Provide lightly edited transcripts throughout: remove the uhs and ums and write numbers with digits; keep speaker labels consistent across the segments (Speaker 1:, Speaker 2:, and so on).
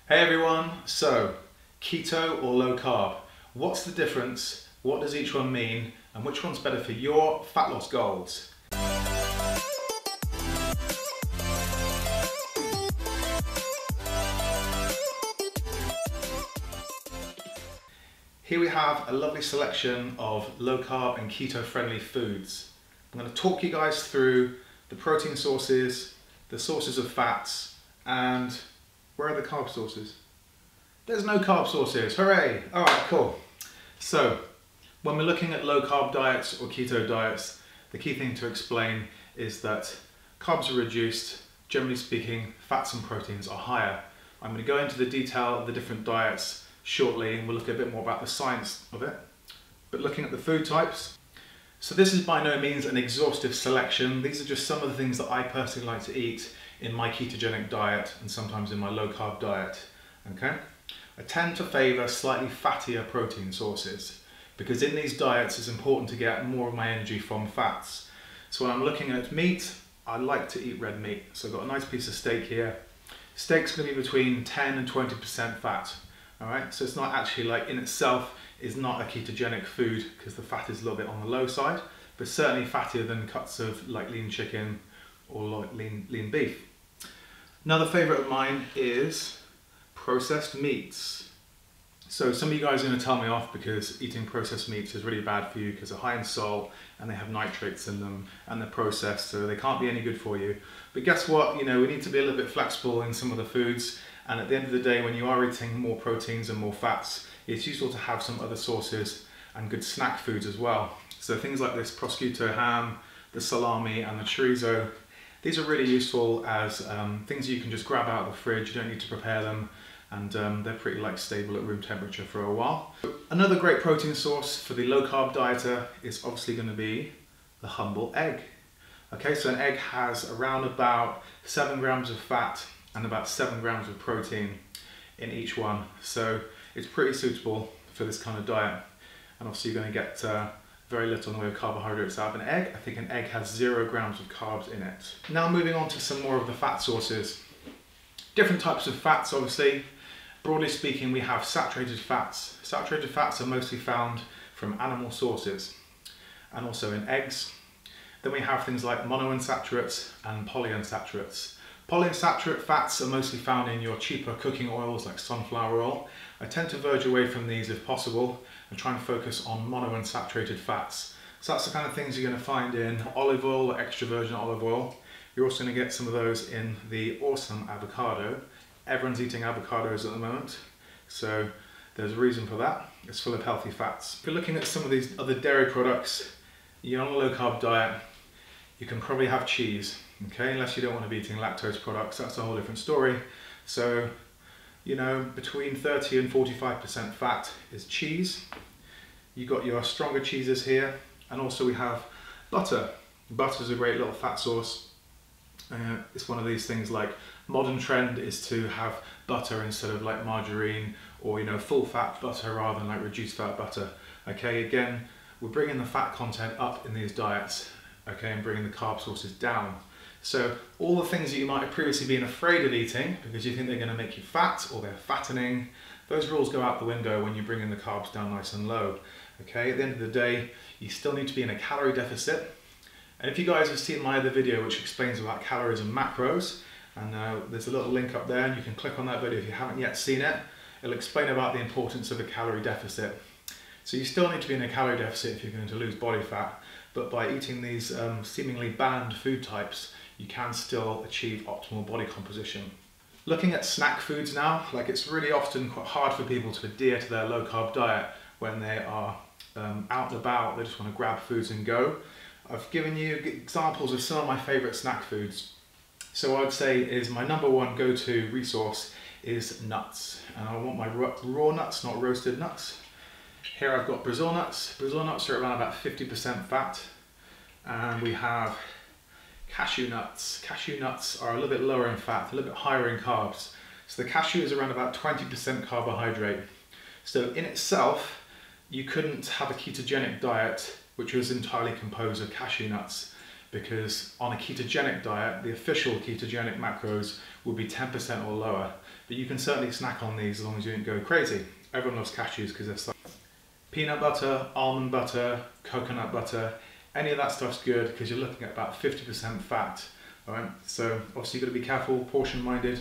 Speaker 1: Hey everyone, so keto or low carb, what's the difference, what does each one mean, and which one's better for your fat loss goals? Here we have a lovely selection of low carb and keto friendly foods. I'm going to talk you guys through the protein sources, the sources of fats, and where are the carb sources? There's no carb sources, hooray! Alright, cool. So, when we're looking at low carb diets or keto diets, the key thing to explain is that carbs are reduced, generally speaking, fats and proteins are higher. I'm going to go into the detail of the different diets shortly and we'll look a bit more about the science of it. But looking at the food types, so this is by no means an exhaustive selection. These are just some of the things that I personally like to eat in my ketogenic diet and sometimes in my low carb diet. Okay? I tend to favour slightly fattier protein sources because in these diets it's important to get more of my energy from fats. So when I'm looking at meat, I like to eat red meat. So I've got a nice piece of steak here. Steak's going to be between 10 and 20% fat. Alright, so it's not actually like in itself is not a ketogenic food because the fat is a little bit on the low side, but certainly fattier than cuts of like lean chicken or like lean beef. Another favourite of mine is processed meats. So some of you guys are going to tell me off because eating processed meats is really bad for you because they're high in salt and they have nitrates in them and they're processed, so they can't be any good for you. But guess what, we need to be a little bit flexible in some of the foods, and at the end of the day when you are eating more proteins and more fats, it's useful to have some other sources and good snack foods as well. So things like this prosciutto ham, the salami and the chorizo, these are really useful as things you can just grab out of the fridge. You don't need to prepare them, and they're pretty stable at room temperature for a while. Another great protein source for the low carb dieter is obviously going to be the humble egg. Okay, so an egg has around about 7 grams of fat and about 7 grams of protein in each one. So it's pretty suitable for this kind of diet. And obviously you're going to get very little in the way of carbohydrates out of an egg. I think an egg has 0 grams of carbs in it. Now moving on to some more of the fat sources. Different types of fats, obviously. Broadly speaking, we have saturated fats. Saturated fats are mostly found from animal sources and also in eggs. Then we have things like monounsaturates and polyunsaturates. Polyunsaturated fats are mostly found in your cheaper cooking oils like sunflower oil. I tend to verge away from these if possible and try and focus on monounsaturated fats. So that's the kind of things you're going to find in olive oil or extra virgin olive oil. You're also going to get some of those in the awesome avocado. Everyone's eating avocados at the moment, so there's a reason for that. It's full of healthy fats. If you're looking at some of these other dairy products, you're on a low carb diet, you can probably have cheese, okay? Unless you don't want to be eating lactose products, that's a whole different story. So, between 30 and 45% fat is cheese. You've got your stronger cheeses here, and also we have butter. Butter's a great little fat source. It's one of these things like modern trend is to have butter instead of like margarine or full fat butter rather than like reduced fat butter. Okay, again, we're bringing the fat content up in these diets, okay, and bringing the carb sources down. So all the things that you might have previously been afraid of eating because you think they're going to make you fat or they're fattening, those rules go out the window when you bring in the carbs down nice and low. Okay, at the end of the day, you still need to be in a calorie deficit. And if you guys have seen my other video which explains about calories and macros, and there's a little link up there and you can click on that video if you haven't yet seen it, it'll explain about the importance of a calorie deficit. So you still need to be in a calorie deficit if you're going to lose body fat, but by eating these seemingly banned food types, you can still achieve optimal body composition. Looking at snack foods now, it's really often quite hard for people to adhere to their low carb diet when they are out and about, they just want to grab foods and go. I've given you examples of some of my favourite snack foods. So what I'd say is my number one go-to resource is nuts. And I want my raw nuts, not roasted nuts. Here I've got Brazil nuts. Brazil nuts are around about 50% fat. And we have cashew nuts. Cashew nuts are a little bit lower in fat, a little bit higher in carbs. So the cashew is around about 20% carbohydrate. So in itself, you couldn't have a ketogenic diet which was entirely composed of cashew nuts, because on a ketogenic diet, the official ketogenic macros would be 10% or lower. but you can certainly snack on these as long as you don't go crazy. Everyone loves cashews because they're so. Peanut butter, almond butter, coconut butter, any of that stuff's good because you're looking at about 50% fat. Alright, so obviously you've got to be careful, portion minded,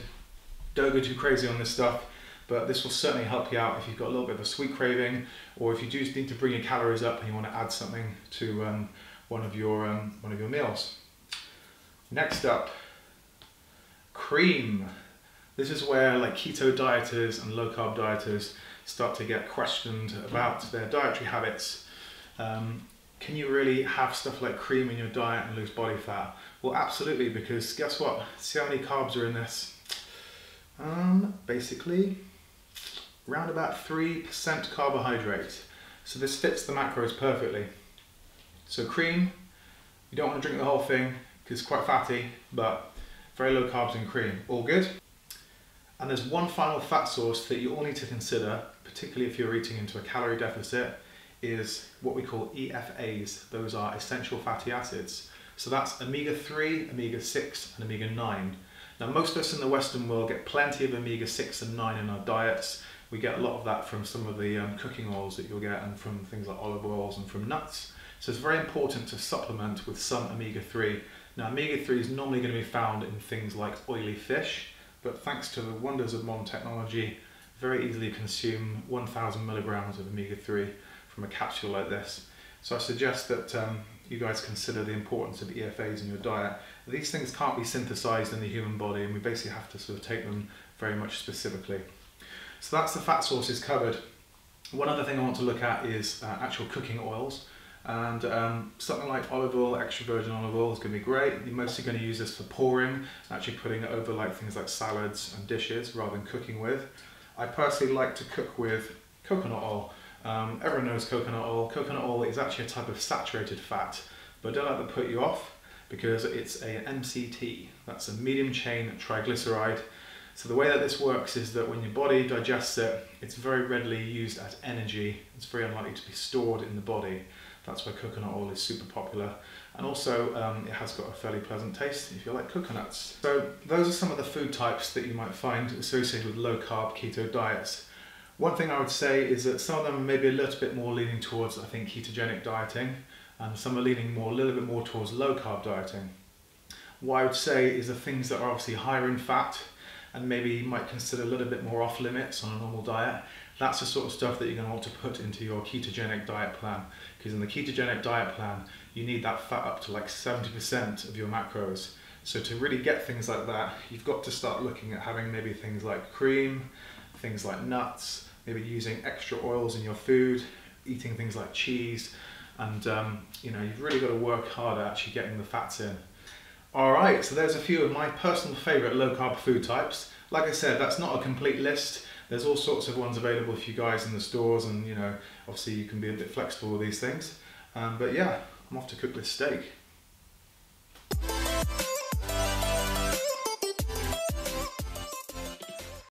Speaker 1: don't go too crazy on this stuff, but this will certainly help you out if you've got a little bit of a sweet craving, or if you do need to bring your calories up and you want to add something to one of your meals. Next up, cream. This is where like keto dieters and low carb dieters start to get questioned about their dietary habits. Can you really have stuff like cream in your diet and lose body fat? Well, absolutely, because guess what? See how many carbs are in this? Basically, around about 3% carbohydrate. So this fits the macros perfectly. So cream, you don't want to drink the whole thing because it's quite fatty, but very low carbs in cream, all good. And there's one final fat source that you all need to consider, particularly if you're eating into a calorie deficit, is what we call EFAs. Those are essential fatty acids. So that's omega-3, omega-6 and omega-9. Now most of us in the Western world get plenty of omega-6 and 9 in our diets. We get a lot of that from some of the cooking oils that you'll get, and from things like olive oils and from nuts. So it's very important to supplement with some omega-3. Now omega-3 is normally going to be found in things like oily fish, but thanks to the wonders of modern technology, very easily consume 1,000 milligrams of omega-3 from a capsule like this. So I suggest that you guys consider the importance of EFAs in your diet. These things can't be synthesized in the human body, and we basically have to sort of take them very much specifically. So that's the fat sources covered. One other thing I want to look at is actual cooking oils. And something like olive oil, extra virgin olive oil is going to be great. You're mostly going to use this for pouring, actually putting it over like things like salads and dishes rather than cooking with. I personally like to cook with coconut oil. Everyone knows coconut oil. Coconut oil is actually a type of saturated fat, but don't let that put you off because it's a MCT. That's a medium chain triglyceride. So the way that this works is that when your body digests it, it's very readily used as energy. It's very unlikely to be stored in the body. That's why coconut oil is super popular. And also it has got a fairly pleasant taste if you like coconuts. So those are some of the food types that you might find associated with low carb keto diets. One thing I would say is that some of them may be a little bit more leaning towards, I think, ketogenic dieting, and some are leaning a little bit more towards low carb dieting. What I would say is the things that are obviously higher in fat and maybe you might consider a little bit more off limits on a normal diet, that's the sort of stuff that you're going to want to put into your ketogenic diet plan. Because in the ketogenic diet plan, you need that fat up to like 70% of your macros. So to really get things like that, you've got to start looking at having maybe things like cream, things like nuts, maybe using extra oils in your food, eating things like cheese, and you know, you've really got to work hard at actually getting the fats in. Alright, so there's a few of my personal favourite low carb food types. Like I said, that's not a complete list. There's all sorts of ones available for you guys in the stores, and you know, obviously you can be a bit flexible with these things. But yeah, I'm off to cook this steak.